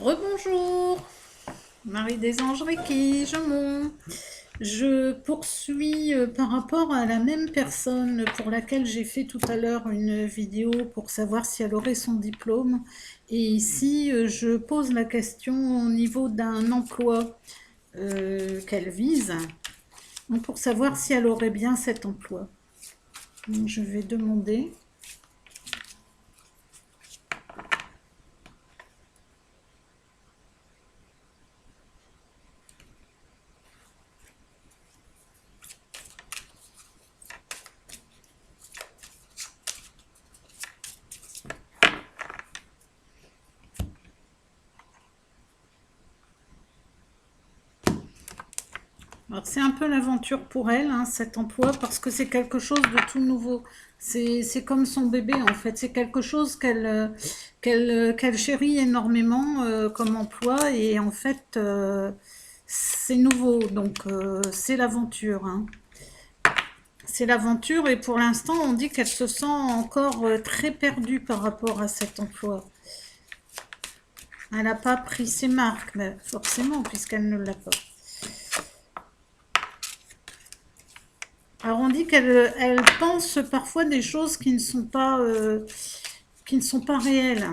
Rebonjour, Marie des Anges Reiki, je monte. Je poursuis par rapport à la même personne pour laquelle j'ai fait tout à l'heure une vidéo pour savoir si elle aurait son diplôme. Et ici, je pose la question au niveau d'un emploi qu'elle vise, donc pour savoir si elle aurait bien cet emploi. Donc, je vais demander. Alors c'est un peu l'aventure pour elle, hein, cet emploi, parce que c'est quelque chose de tout nouveau. C'est comme son bébé en fait. C'est quelque chose qu'elle chérit énormément comme emploi et en fait c'est nouveau. Donc c'est l'aventure, hein. C'est l'aventure et pour l'instant on dit qu'elle se sent encore très perdue par rapport à cet emploi. Elle n'a pas pris ses marques, mais forcément puisqu'elle ne l'a pas. Alors on dit qu'elle pense parfois des choses qui ne sont pas réelles.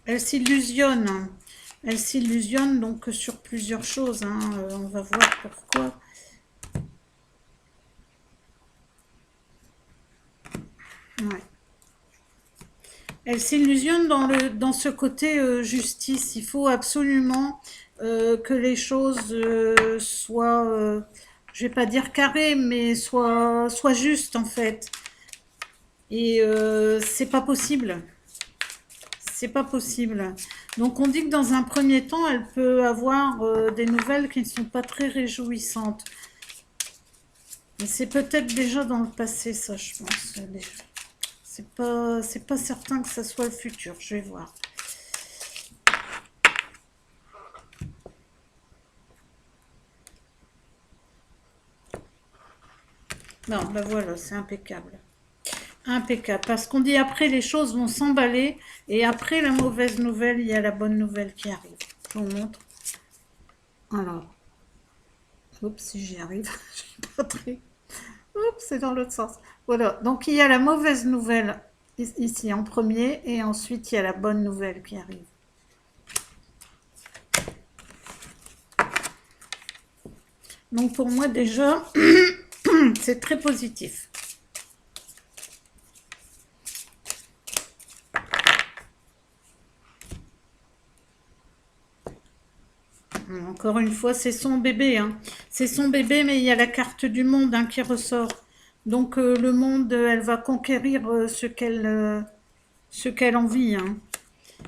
Elle s'illusionne. Elle s'illusionne donc sur plusieurs choses, hein. On va voir pourquoi. Ouais. Elle s'illusionne dans ce côté justice. Il faut absolument que les choses soient, je vais pas dire carrées, mais soient justes en fait. Et c'est pas possible. C'est pas possible. Donc on dit que dans un premier temps, elle peut avoir des nouvelles qui ne sont pas très réjouissantes. Mais c'est peut-être déjà dans le passé, ça, je pense. C'est pas certain que ça soit le futur. Je vais voir. Non, ben voilà, c'est impeccable. Impeccable. Parce qu'on dit après, les choses vont s'emballer. Et après la mauvaise nouvelle, il y a la bonne nouvelle qui arrive. Je vous montre. Alors, oups, si j'y arrive. Je pas très... Oups, c'est dans l'autre sens. Voilà, donc il y a la mauvaise nouvelle ici en premier et ensuite il y a la bonne nouvelle qui arrive. Donc pour moi déjà, c'est très positif. Encore une fois, c'est son bébé, hein. C'est son bébé, mais il y a la carte du monde, hein, qui ressort. Donc le monde, elle va conquérir ce qu'elle envie, hein.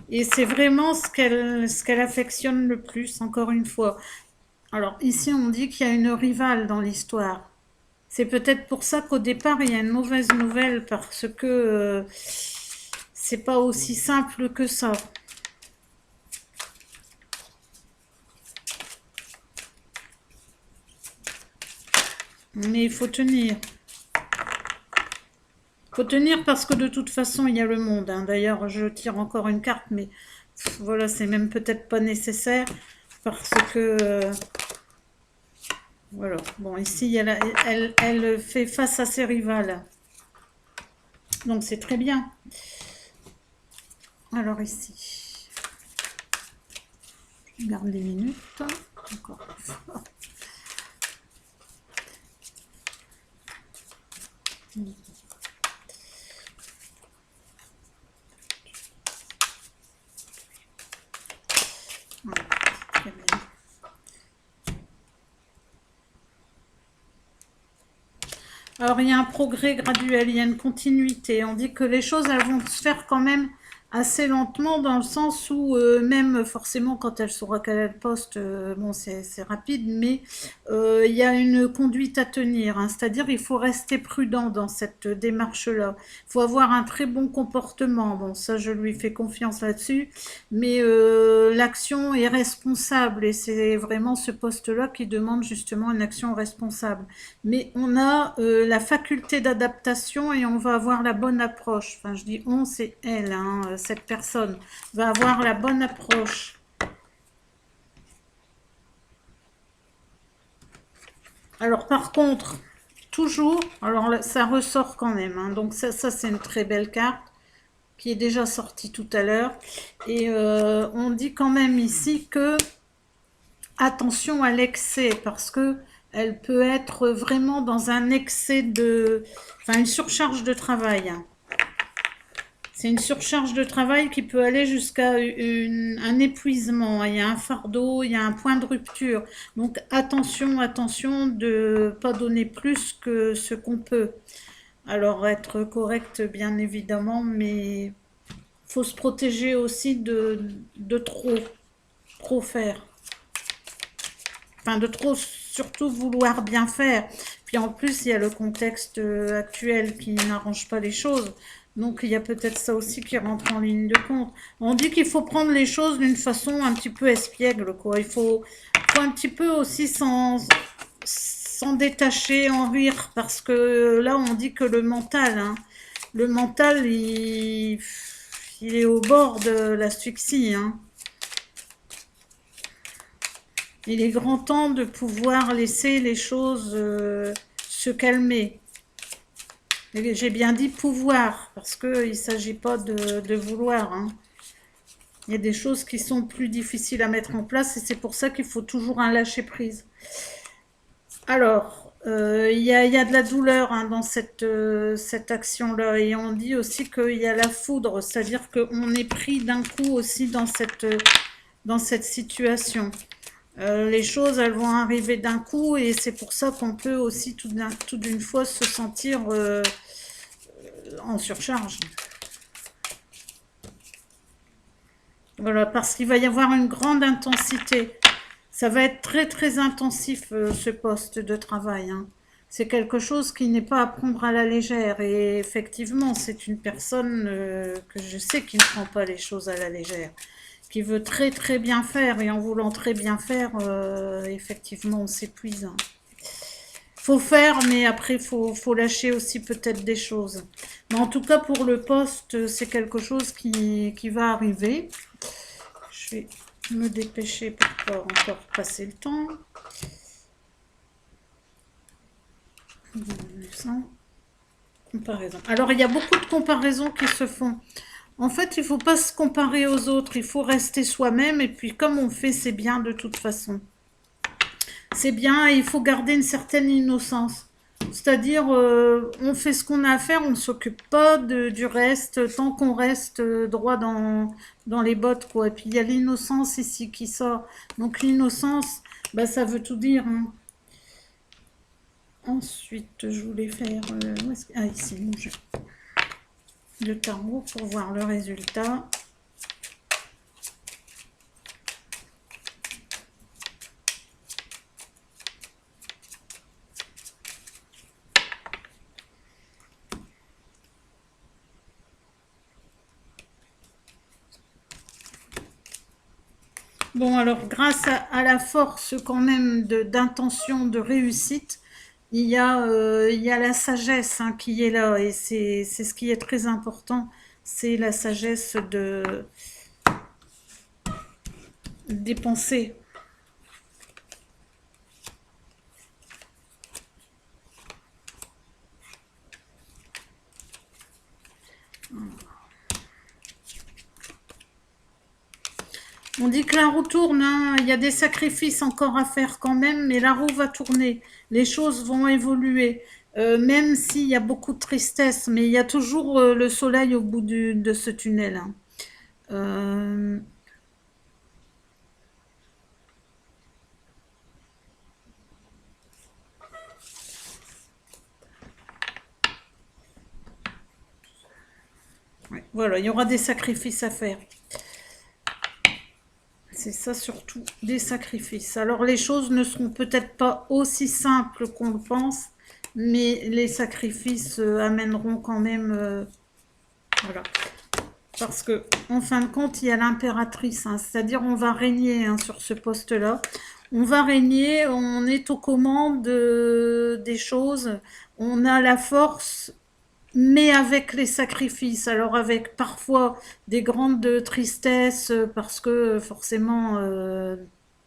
Et c'est vraiment ce qu'elle affectionne le plus, encore une fois. Alors ici, on dit qu'il y a une rivale dans l'histoire. C'est peut-être pour ça qu'au départ, il y a une mauvaise nouvelle, parce que c'est pas aussi simple que ça. Mais il faut tenir. Il faut tenir parce que de toute façon, il y a le monde, hein. D'ailleurs, je tire encore une carte, mais voilà, c'est même peut-être pas nécessaire parce que voilà. Bon, ici, elle fait face à ses rivales. Donc c'est très bien. Alors ici, je garde les minutes. Encore. Voilà, très bien. Alors, il y a un progrès graduel, il y a une continuité. On dit que les choses, elles vont se faire quand même assez lentement, dans le sens où même forcément quand elle saura quel est le poste, bon c'est rapide, mais il y a une conduite à tenir, hein. C'est-à-dire il faut rester prudent dans cette démarche-là. Il faut avoir un très bon comportement. Bon, ça je lui fais confiance là-dessus, mais l'action est responsable et c'est vraiment ce poste-là qui demande justement une action responsable. Mais on a la faculté d'adaptation et on va avoir la bonne approche. Enfin, je dis on, c'est elle, hein. cette personne va avoir la bonne approche. Alors par contre, toujours, alors là, ça ressort quand même, hein, donc ça c'est une très belle carte qui est déjà sortie tout à l'heure. Et on dit quand même ici que attention à l'excès, parce que elle peut être vraiment dans un excès de... Enfin, une surcharge de travail. C'est une surcharge de travail qui peut aller jusqu'à un épuisement. Il y a un fardeau, il y a un point de rupture. Donc attention, attention de ne pas donner plus que ce qu'on peut. Alors être correct, bien évidemment, mais faut se protéger aussi de trop faire. Enfin, de trop surtout vouloir bien faire. Puis en plus, il y a le contexte actuel qui n'arrange pas les choses. Donc il y a peut-être ça aussi qui rentre en ligne de compte. On dit qu'il faut prendre les choses d'une façon un petit peu espiègle, quoi. Il faut un petit peu aussi s'en détacher, en rire, parce que là on dit que le mental, hein, le mental, il est au bord de l'asphyxie, hein. Il est grand temps de pouvoir laisser les choses se calmer. J'ai bien dit pouvoir, parce qu'il ne s'agit pas de vouloir, hein. Il y a des choses qui sont plus difficiles à mettre en place et c'est pour ça qu'il faut toujours un lâcher-prise. Alors, il y a de la douleur, hein, dans cette action-là. Et on dit aussi qu'il y a la foudre, c'est-à-dire qu'on est pris d'un coup aussi dans cette situation. Les choses, elles vont arriver d'un coup et c'est pour ça qu'on peut aussi tout d'une fois se sentir en surcharge. Voilà, parce qu'il va y avoir une grande intensité. Ça va être très très intensif, ce poste de travail, hein. C'est quelque chose qui n'est pas à prendre à la légère. Et effectivement, c'est une personne que je sais qui ne prend pas les choses à la légère, qui veut très très bien faire. Et en voulant très bien faire, effectivement, on s'épuise, hein. Faut faire, mais après, faut lâcher aussi peut-être des choses. Mais en tout cas, pour le poste, c'est quelque chose qui va arriver. Je vais me dépêcher pour pas encore passer le temps. Comparaison. Alors, il y a beaucoup de comparaisons qui se font. En fait, il ne faut pas se comparer aux autres. Il faut rester soi-même. Et puis, comme on fait, c'est bien de toute façon. C'est bien et il faut garder une certaine innocence. C'est-à-dire, on fait ce qu'on a à faire, on ne s'occupe pas du reste, tant qu'on reste droit dans les bottes, quoi. Et puis, il y a l'innocence ici qui sort. Donc, l'innocence, bah, ça veut tout dire, hein. Ensuite, je voulais faire... ah, ici, mon jeu. Le tarot pour voir le résultat. Bon, alors, grâce à la force quand même d'intention, de réussite, il y a la sagesse, hein, qui est là. Et c'est ce qui est très important. C'est la sagesse des pensées. On dit que la roue tourne, hein. Il y a des sacrifices encore à faire quand même, mais la roue va tourner. Les choses vont évoluer, même s'il y a beaucoup de tristesse, mais il y a toujours le soleil au bout de ce tunnel, hein. Euh, ouais, voilà, il y aura des sacrifices à faire. C'est ça surtout, des sacrifices. Alors les choses ne seront peut-être pas aussi simples qu'on le pense, mais les sacrifices amèneront quand même... voilà. Parce que, en fin de compte, il y a l'impératrice, hein, c'est-à-dire on va régner, hein, sur ce poste-là. On va régner, on est aux commandes des choses, on a la force mais avec les sacrifices, alors avec parfois des grandes tristesses parce que forcément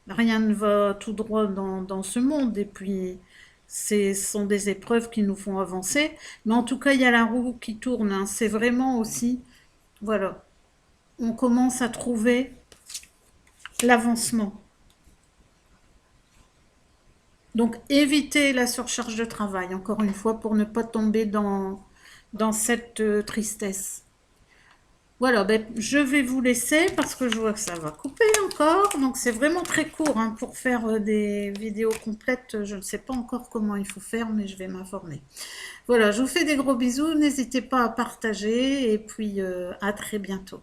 rien ne va tout droit dans ce monde et puis ce sont des épreuves qui nous font avancer, mais en tout cas il y a la roue qui tourne, hein. C'est vraiment aussi, voilà, on commence à trouver l'avancement. Donc éviter la surcharge de travail, encore une fois, pour ne pas tomber dans cette tristesse. Voilà, ben, je vais vous laisser parce que je vois que ça va couper encore. Donc c'est vraiment très court hein, pour faire des vidéos complètes. Je ne sais pas encore comment il faut faire, mais je vais m'informer. Voilà, je vous fais des gros bisous. N'hésitez pas à partager et puis à très bientôt.